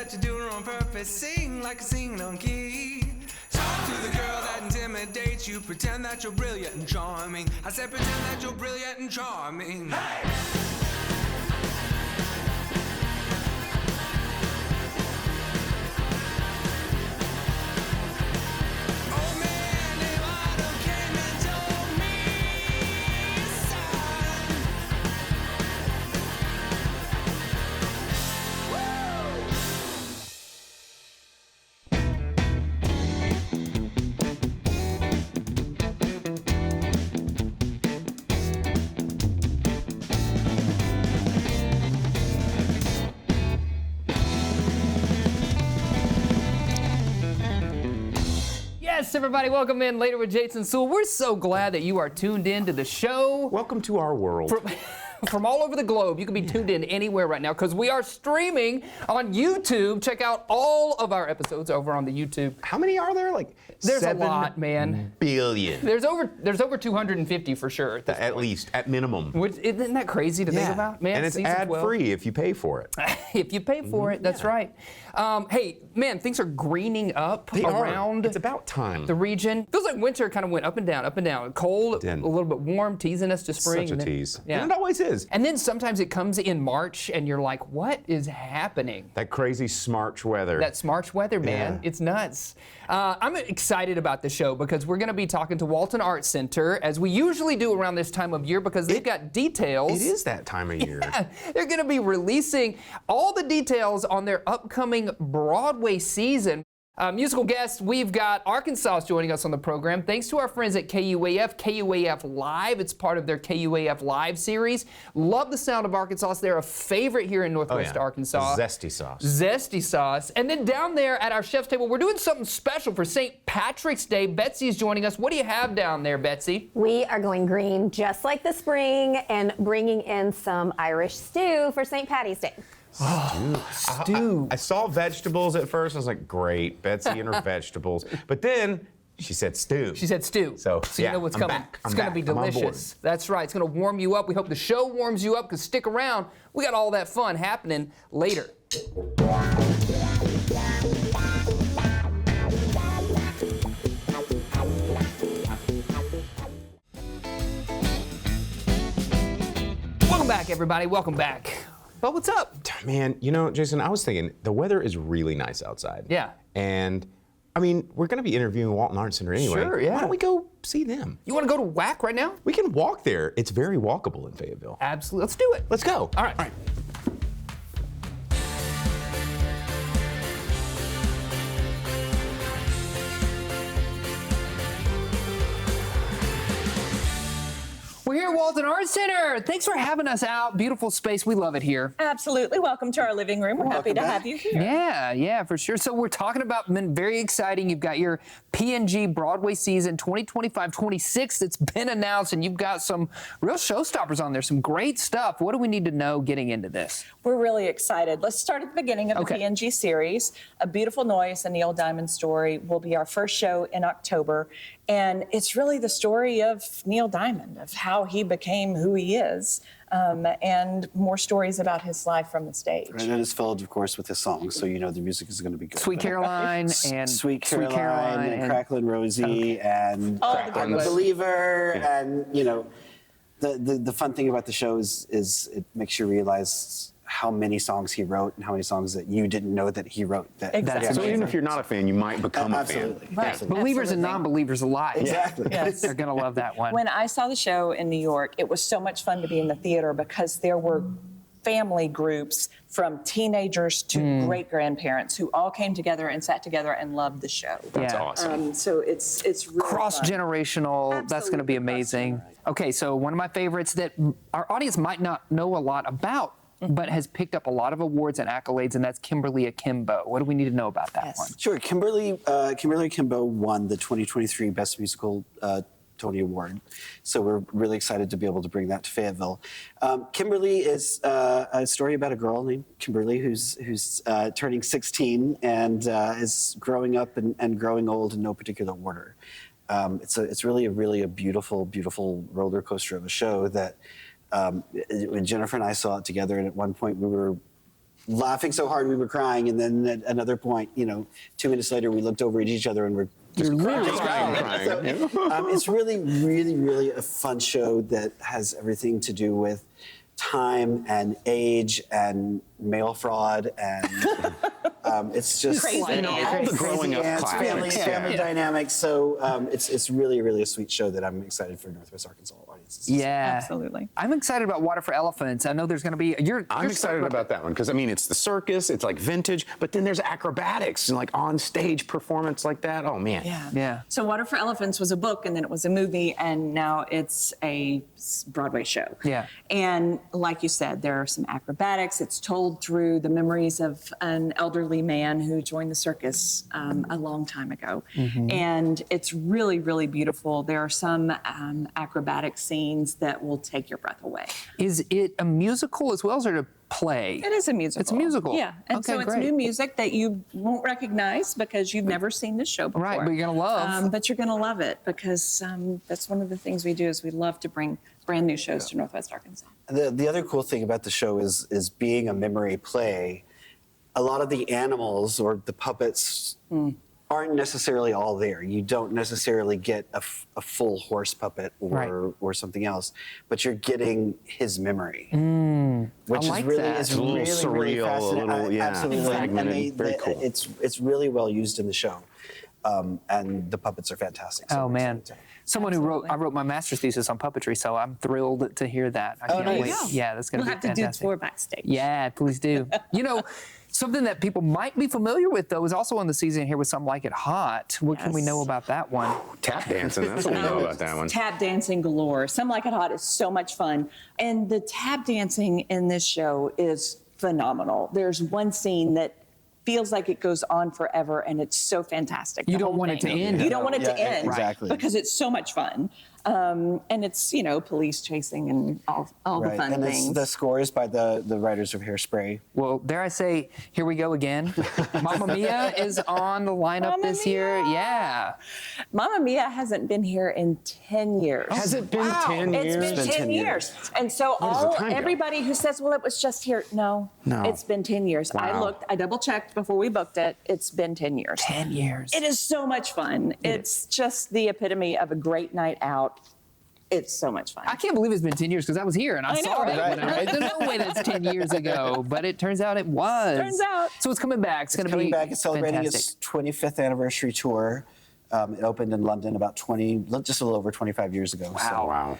that you're doing on purpose. Sing like a singing on key. Talk to the girl that intimidates you. Pretend that you're brilliant and charming. I said pretend that you're brilliant and charming. Hey! Yes, everybody, welcome in Later with Jason Suel. We're so glad that you are tuned in to the show. Welcome to our world. From all over the globe. You can be tuned in anywhere right now because we are streaming on YouTube. Check out all of our episodes over on the YouTube. How many are there? Like there's 7 a lot, man. billion. There's over 250 for sure. At least, at minimum. Isn't that crazy to think about, man? And it's ad-free if you pay for it. If you pay for it, that's right. Hey, man, things are greening up around. It's about time. The region. Feels like winter kind of went up and down, up and down. Cold, a little bit warm, teasing us to spring. Such a tease. Yeah. And it always is. And then sometimes it comes in March and you're like, what is happening? That crazy smarch weather. That smarch weather, man. Yeah. It's nuts. I'm excited about the show because we're going to be talking to Walton Arts Center as we usually do around this time of year because they've got details. It is that time of year. Yeah, they're going to be releasing all the details on their upcoming Broadway season. Musical guests, we've got Arkansas joining us on the program. Thanks to our friends at KUAF Live. It's part of their KUAF Live series. Love the sound of Arkansas. They're a favorite here in Northwest Arkansas. Zesty sauce. Zesty sauce. And then down there at our chef's table, we're doing something special for St. Patrick's Day. Betsy's joining us. What do you have down there, Betsy? We are going green just like the spring and bringing in some Irish stew for St. Patty's Day. Stew. I saw vegetables at first. I was like, great, Betsy and her vegetables. But then she said stew. She said stew. So you know what's coming. It's going to be delicious. That's right. It's going to warm you up. We hope the show warms you up because stick around. We got all that fun happening later. Welcome back, everybody. Welcome back. But what's up? Man, you know, Jason, I was thinking the weather is really nice outside. Yeah. And, I mean, we're going to be interviewing Walton Arts Center anyway. Sure, yeah. Why don't we go see them? You want to go to WAC right now? We can walk there. It's very walkable in Fayetteville. Absolutely. Let's do it. Let's go. All right. We're here at Walton Arts Center. Thanks for having us out. Beautiful space. We love it here. Absolutely. Welcome to our living room. We're happy to have you here. Yeah, for sure. So we're talking about very exciting. You've got your P&G Broadway season 2025-26 that's been announced, and you've got some real showstoppers on there, some great stuff. What do we need to know getting into this? We're really excited. Let's start at the beginning of the P&G series. A Beautiful Noise, a Neil Diamond story will be our first show in October. And it's really the story of Neil Diamond, of how he became who he is, and more stories about his life from the stage. And it is filled, of course, with his songs, so you know the music is going to be good. Sweet Caroline and Sweet Caroline and Cracklin' Rosie and I'm a Believer, and you know, the fun thing about the show is it makes you realize how many songs he wrote and how many songs that you didn't know that he wrote. Exactly. So even if you're not a fan, you might become a fan. Right. Absolutely. Believers and non-believers alike. Exactly. Yes. They're going to love that one. When I saw the show in New York, it was so much fun to be in the theater because there were family groups from teenagers to great-grandparents who all came together and sat together and loved the show. That's awesome. So it's really cross-generational. fun. That's going to be amazing. Okay, so one of my favorites that our audience might not know a lot about, but has picked up a lot of awards and accolades, and that's Kimberly Akimbo. What do we need to know about that one? Sure. Kimberly Akimbo won the 2023 Best Musical Tony Award. So we're really excited to be able to bring that to Fayetteville. Kimberly is a story about a girl named Kimberly who's turning 16 and is growing up and growing old in no particular order. It's really a beautiful roller coaster of a show that when Jennifer and I saw it together, and at one point we were laughing so hard we were crying, and then at another point, 2 minutes later, we looked over at each other and we're just crying. So, it's really, really, really a fun show that has everything to do with time and age and mail fraud and it's just Crazy all the growing up classics. family dynamics. So it's really, really a sweet show that I'm excited for Northwest Arkansas audiences. Yeah, Absolutely. I'm excited about Water for Elephants. I know there's going to be. I'm excited about that one because it's the circus, it's like vintage, but then there's acrobatics and like on stage performance like that. Oh man. Yeah. So Water for Elephants was a book, and then it was a movie, and now it's a Broadway show. Yeah. And like you said, there are some acrobatics. It's told through the memories of an elderly man who joined the circus a long time ago. And it's really, really beautiful. There are some acrobatic scenes that will take your breath away. Is it a musical as well as a play? It is a musical. It's a musical. Yeah. And Okay, so it's great. new music that you won't recognize because you've never seen this show before. Right, but you're gonna love. But you're going to love it because that's one of the things we do is we love to bring brand new shows to Northwest Arkansas. The other cool thing about the show is being a memory play. A lot of the animals or the puppets aren't necessarily all there. You don't necessarily get a full horse puppet or something else, but you're getting his memory, which I like is really that. is It's a little really, surreal, really a fascinating. little, Absolutely, fragmented. Very cool. It's really well used in the show, and the puppets are fantastic. So Oh we're man. excited to- Someone I wrote my master's thesis on puppetry, so I'm thrilled to hear that. I can't nice. wait. There you go. Yeah, that's going We'll to have be to do fantastic. tour backstage. Yeah, please do. Something that people might be familiar with, though, is also on the season here with Some Like It Hot. What can we Yes. know about that one? Tap dancing, that's what we know about that one. Tap dancing galore. Some Like It Hot is so much fun. And the tap dancing in this show is phenomenal. There's one scene that feels like it goes on forever, and it's so fantastic. You The don't whole want it to thing. end. You don't want it to Yeah, end. exactly. Because it's so much fun. And it's, police chasing and all the fun and things. the score is by the writers of Hairspray. Well, dare I say, here we go again. Mamma Mia is on the lineup Mamma this year. Mia! Yeah. Mamma Mia hasn't been here in 10 years. Has it been 10 It's years? been 10 years. And so does the time go? everybody who says, well, it was just here, no. It's been 10 years. I Wow. looked, I double checked before we booked it. It's been 10 years. 10 years. It is so much fun. It's just the epitome of a great night out. It's so much fun. I can't believe it's been 10 years because I was here and I I saw know, that. right? When there's no way that's 10 years ago, but it turns out it was. Turns out. So it's coming back. It's going to be Coming back, it's celebrating fantastic. its 25th anniversary tour. It opened in London about just a little over 25 years ago. Wow.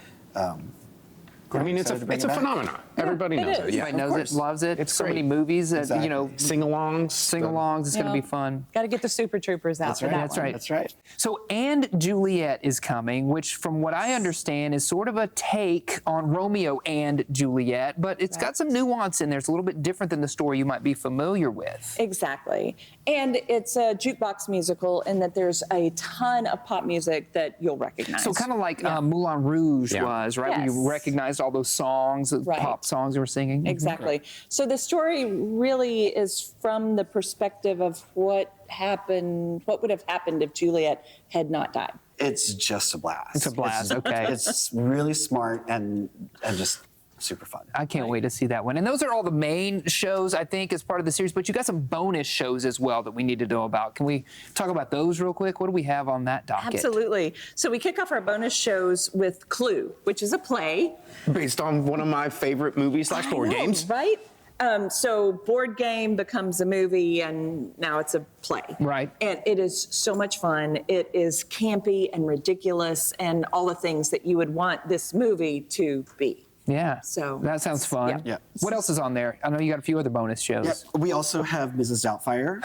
It's excited to bring a it back. phenomenon. Everybody knows is. it. Yeah. Everybody knows course. it, loves it. It's so great. many movies that, Exactly. Sing-alongs. sing-alongs. It's going to be fun. Got to get the Super Troopers out for that That's one. right. That's right. So, And Juliet is coming, which from what I understand is sort of a take on Romeo and Juliet, but it's got some nuance in there. It's a little bit different than the story you might be familiar with. Exactly. And it's a jukebox musical in that there's a ton of pop music that you'll recognize. So kind of like Moulin Rouge Yeah. was, right? Where Yes. you recognized all those songs, the Right. pop songs you were singing. Exactly. So the story really is from the perspective of what would have happened if Juliet had not died. It's just a blast. It's a blast, okay. It's really smart and just super fun. I can't wait to see that one. And those are all the main shows, I think, as part of the series, but you got some bonus shows as well that we need to know about. Can we talk about those real quick? What do we have on that docket? Absolutely. So we kick off our bonus shows with Clue, which is a play. Based on one of my favorite movies / board I know, games. Right? So board game becomes a movie, and now it's a play. Right. And it is so much fun. It is campy and ridiculous and all the things that you would want this movie to be. Yeah. So that sounds fun. yeah. Yeah. What else is on there? I know you got a few other bonus shows. Yep. We also have Mrs. Doubtfire.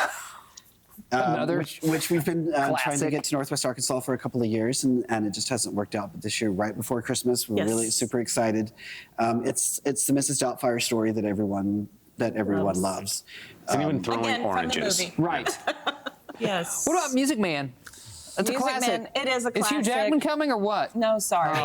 Another which we've been trying to classic. get to Northwest Arkansas for a couple of years, and it just hasn't worked out. But this year, right before Christmas, we're Yes. really super excited. It's the Mrs. Doubtfire story that everyone loves. Isn't even throwing Again, from the oranges. movie. Right. Yes. What about Music Man? That's a Music classic. Man, it is a Is Hugh classic. Jackman coming or what? No, sorry.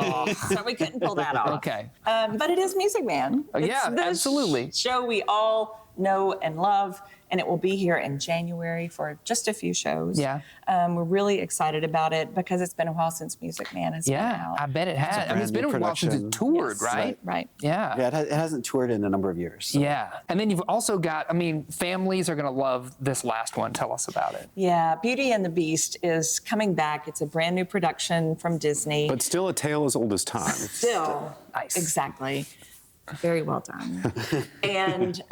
So we couldn't pull that off. Okay. But it is Music Man. Yeah, It's the absolutely. show we all know and love. And it will be here in January for just a few shows. Yeah. We're really excited about it because it's been a while since Music Man has been out. I bet it has. I mean, it's been a brand new while since it production. toured, Yes. right? Right. Yeah. Yeah, it hasn't toured in a number of years. So. Yeah. And then you've also got, I mean, families are going to love this last one. Tell us about it. Yeah, Beauty and the Beast is coming back. It's a brand new production from Disney. But still a tale as old as time. Still, Nice. exactly. Very well done. And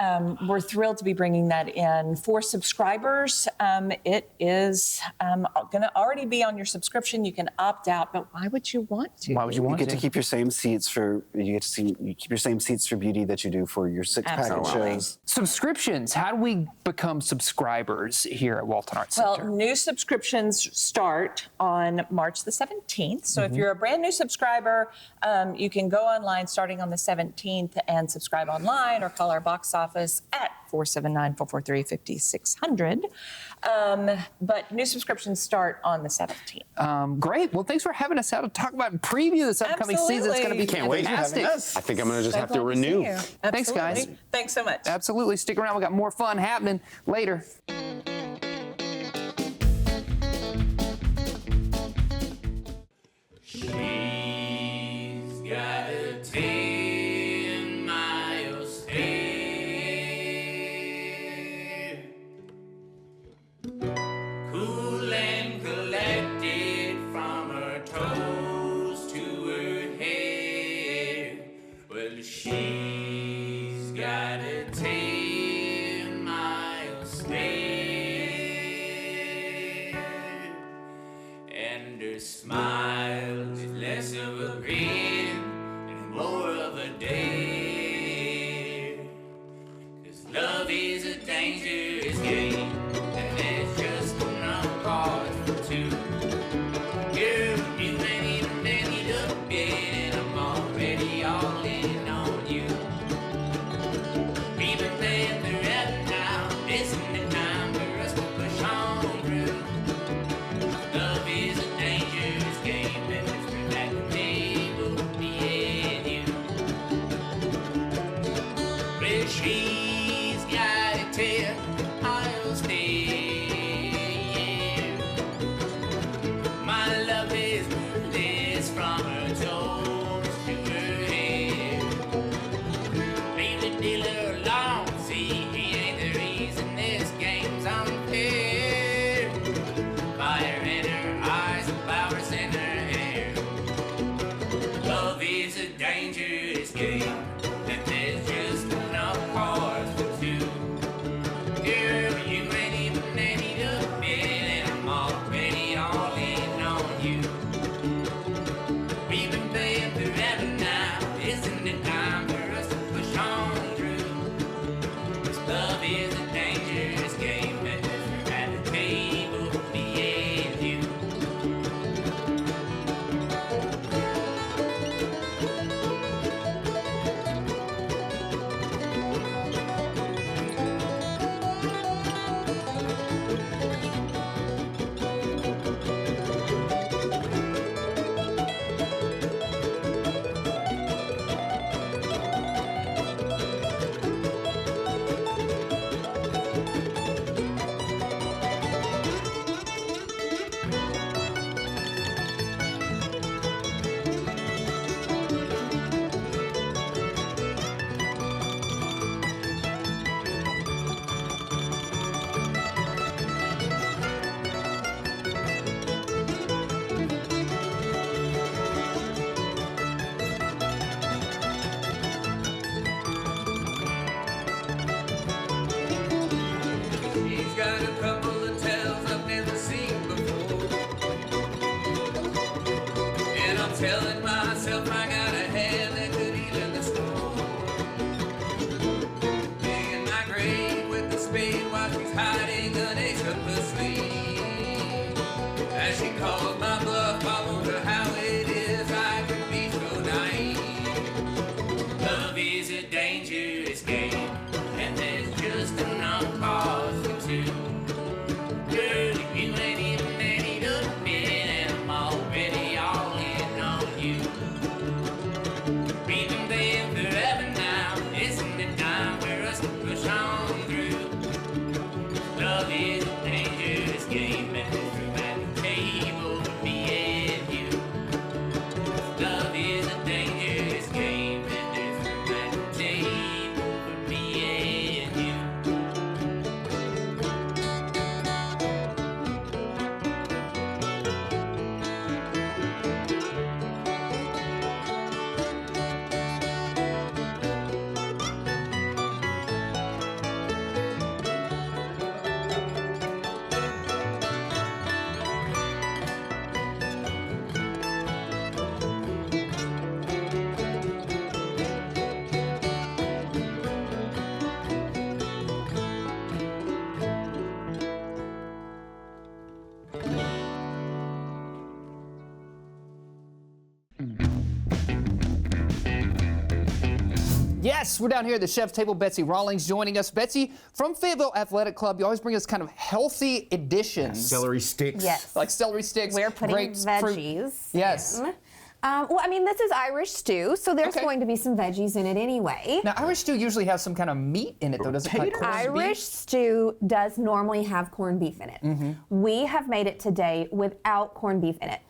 we're thrilled to be bringing that in. For subscribers, it is going to already be on your subscription. You can opt out, but why would you want to? Why would you You want get to to? keep your same seats for you keep your same seats for Beauty that you do for your 6-pack Absolutely. shows. Subscriptions. How do we become subscribers here at Walton Arts Well, Center? new subscriptions start on March the 17th. So if you're a brand new subscriber, you can go online starting on the 17th and subscribe online or call our box office at 479-443-5600. But new subscriptions start on the 17th. Great. Well, thanks for having us out to talk about and preview this upcoming season. It's going to be Absolutely. Can't wait. fantastic. I think I'm going to just have to Glad see renew. you. Thanks, guys. Absolutely. Thanks so much. Absolutely. Stick around. We got more fun happening later. She's got a 10-mile stare, cool and collected from her toes to her hair. Well, she's got a 10-mile stare, and her smile is less of a grin and more of a dare. 'Cause love is a dangerous game, and there's just enough cause for two. Girl, you ain't even ready to bed, and I'm already all in on you. We've been playing forever now, isn't it time for us to push on through? Love is a dangerous game, and it's been at the table with me and you. Well, she's got a tail, I'll stay. My love is ruthless from her toes to her head. Leave the dealer alone, see, he ain't the reason this game's unfair. Fire in her eyes and flowers in her hair. Love is a dangerous game, and there's just enough cause for two. Girl, you ain't even ready to bed, and I'm already all in on you. We've been playing forever now, isn't it time for us to push on through? 'Cause love is a dangerous game, and we're at the table with me and you. She's got a couple of tales I've never seen before, and I'm telling myself I got a hand that could even the storm. Digging my grave with the spade while she's hiding an ace up her sleeve. As she calls my bluff, I wonder how it is I could be so naive. Love is a dangerous game, and there's just enough cause for two. Girl, if you ain't even ready to bed, and I'm already all in on you. Yes, we're down here at the chef's table. Betsy Rawlings joining us. Betsy, from Fayetteville Athletic Club, you always bring us kind of healthy additions. Celery sticks. Yes. Like celery sticks, We're putting grapes, fruit. veggies. Yes. in. Well, I mean, this is Irish stew, so there's Okay. going to be some veggies in it anyway. Now, Irish stew usually has some kind of meat in it, though, doesn't it? Like corned Irish beef? stew does normally have corned beef in it. Mm-hmm. We have made it today without corned beef in it.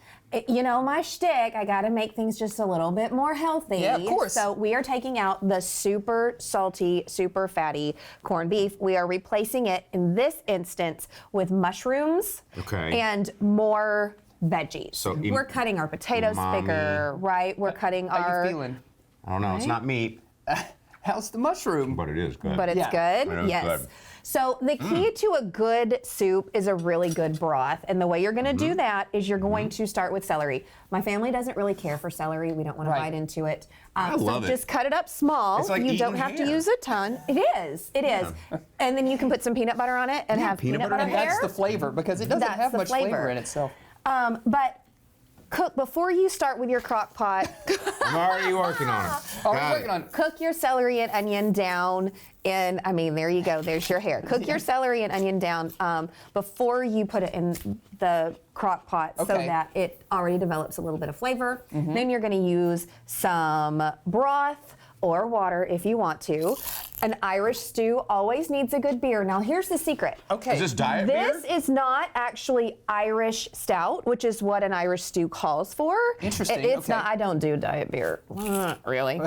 You know, my shtick, I got to make things just a little bit more healthy. Yeah, of course. So we are taking out the super salty, super fatty corned beef. We are replacing it, in this instance, with mushrooms Okay. and more veggies. So we're cutting our potatoes umami. thicker, right? We're cutting How our... you feeling? I don't know. It's not meat, How's the mushroom? but it is good. But it's Yeah. good. It is Yes. good. So the key to a good soup is a really good broth. And the way you're going to do that is you're going to start with celery. My family doesn't really care for celery. We don't want Right. to bite into it. I love so it. just cut it up small. It's like you don't eating have to hair. use a ton. It is. It is. And then you can put some peanut butter on it and have peanut peanut butter butter in hair. That's the flavor, because it doesn't That's have the much flavor in itself. But cook before you start with your crock pot. I'm already working on it. Oh, we're Got working it. on Cook your celery and onion down in, I mean, there you go, there's your hair. Cook your celery and onion down before you put it in the crock pot so Okay. that it already develops a little bit of flavor. Then you're going to use some broth or water if you want to. An Irish stew always needs a good beer. Now here's the secret. Okay. Is this diet This beer? is not actually Irish stout, which is what an Irish stew calls for. Interesting, It's okay. not. I don't do diet beer. Really.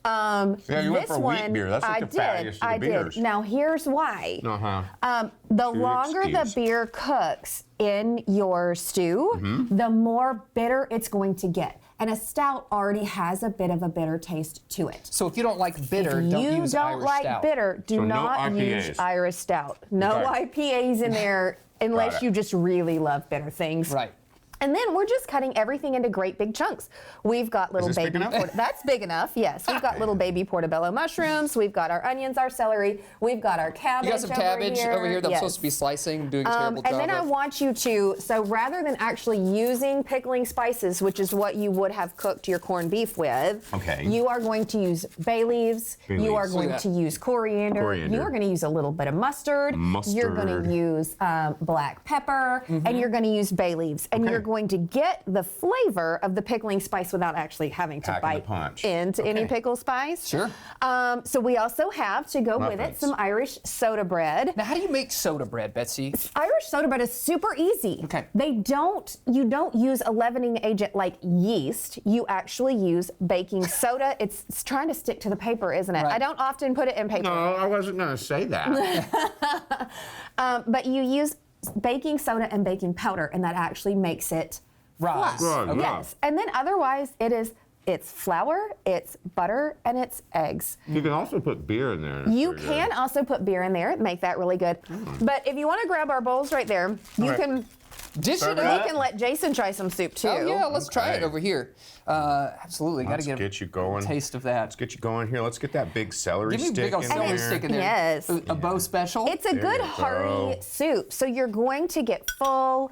Yeah, you went this for wheat one, beer. That's like I the fattiest of the I beers. did. Now here's why. Uh-huh. The Good longer excuse. the beer cooks in your stew, Mm-hmm. the more bitter it's going to get. And a stout already has a bit of a bitter taste to it. So if you don't like bitter, If don't you use don't Irish like stout. bitter, do So no not use IPAs. Irish stout. No Okay. IPAs in there unless it. you just really love bitter things. Right. And then we're just cutting everything into great big chunks. We've got little this big baby. enough? That's big enough. Yes, we've got little baby portobello mushrooms. We've got our onions, our celery. We've got our cabbage. You got some cabbage over here that I'm Yes. supposed to be slicing. I'm doing a terrible job And then I of. want you to, so rather than actually using pickling spices, which is what you would have cooked your corned beef with, Okay. you are going to use bay leaves. Bay You are leaves. going Look at to use coriander. Coriander. You are going to use a little bit of mustard. You're going Mustard. to use black pepper, and you're going to use bay leaves. And Okay. you're going to get the flavor of the pickling spice without actually having to Packing the bite punch. into any Okay. pickle spice. Sure. So we also have to go with it Muffins. some Irish soda bread. Now, how do you make soda bread, Betsy? Irish soda bread is super easy. Okay. You don't use a leavening agent like yeast. You actually use baking soda. It's trying to stick to the paper, isn't it? Right. I don't often put it in paper. No, I wasn't going to say that. But you use baking soda and baking powder, and that actually makes it Rise. fluff. Right, Yes. And then otherwise it's flour, it's butter, and it's eggs. You can also put beer in there. You can also put beer in there, make that really good. But if you want to grab our bowls right there, you right. can Dish it it up. we can let Jason try some soup too. Oh yeah, let's try it Okay. over here. Absolutely, got to Let's get get you going. a taste of that. Let's get you going here. Let's get that big celery Give me a stick big old in celery there. stick in there. Yes. A bow special. It's a There good you hearty go. soup. So you're going to get full.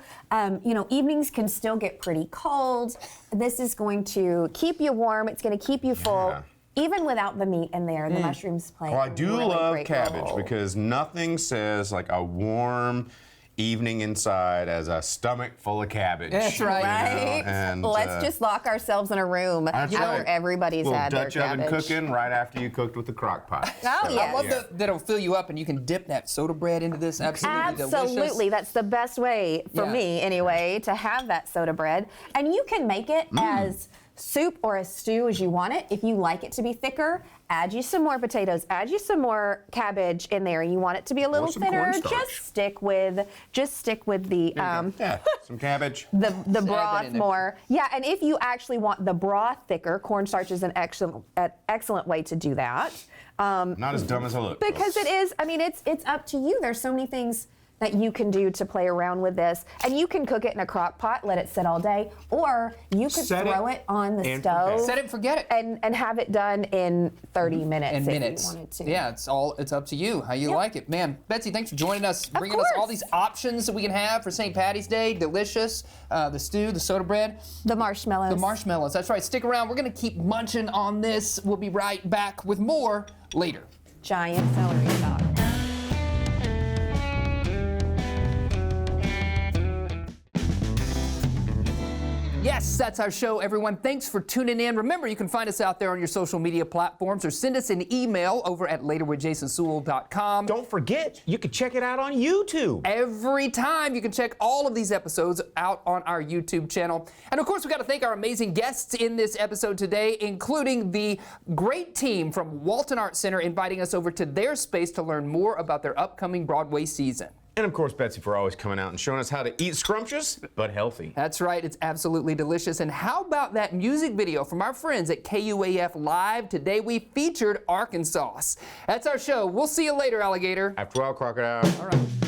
Evenings can still get pretty cold. This is going to keep you warm. It's going to keep you full. Yeah. Even without the meat in there, the mushrooms play Well, I a do really love great cabbage role. because nothing says like a warm evening inside as a stomach full of cabbage. That's right. you know, Right? And Let's just lock ourselves in a room that's after right. everybody's little had Dutch their oven cabbage. cooking right after you cooked with the crock pot. Oh, So, yeah. I love that it'll fill you up, and you can dip that soda bread into this. Absolutely, Absolutely. delicious. That's the best way for Yeah. me, anyway, to have that soda bread. And you can make it as soup or a stew as you want it. If you like it to be thicker, add you some more potatoes, add you some more cabbage in there. You want it to be a little some thinner, cornstarch. just stick with the yeah, some cabbage. the that broth in there. more. Yeah, and if you actually want the broth thicker, cornstarch is an excellent way to do that. Not as dumb as I look. Because it is, I mean, it's up to you. There's so many things that you can do to play around with this. And you can cook it in a crock pot, let it sit all day, or you could throw it on the stove. Set it and forget it. And have it done in 30 minutes if you wanted to. Yeah, it's up to you how you like it. Man, Betsy, thanks for joining us, bringing us all these options that we can have for St. Patty's Day. Delicious. The stew, the soda bread. The marshmallows. The marshmallows, that's right. Stick around. We're going to keep munching on this. We'll be right back with more later. Giant celery stalk. Yes, that's our show, everyone. Thanks for tuning in. Remember, you can find us out there on your social media platforms or send us an email over at laterwithjasonsuel.com. Don't forget, you can check it out on YouTube. Every time you can check all of these episodes out on our YouTube channel. And of course, we've got to thank our amazing guests in this episode today, including the great team from Walton Arts Center inviting us over to their space to learn more about their upcoming Broadway season. And of course, Betsy, for always coming out and showing us how to eat scrumptious, but healthy. That's right, it's absolutely delicious. And how about that music video from our friends at KUAF Live? Today we featured Arkansas. That's our show. We'll see you later, alligator. After all, crocodile. All right.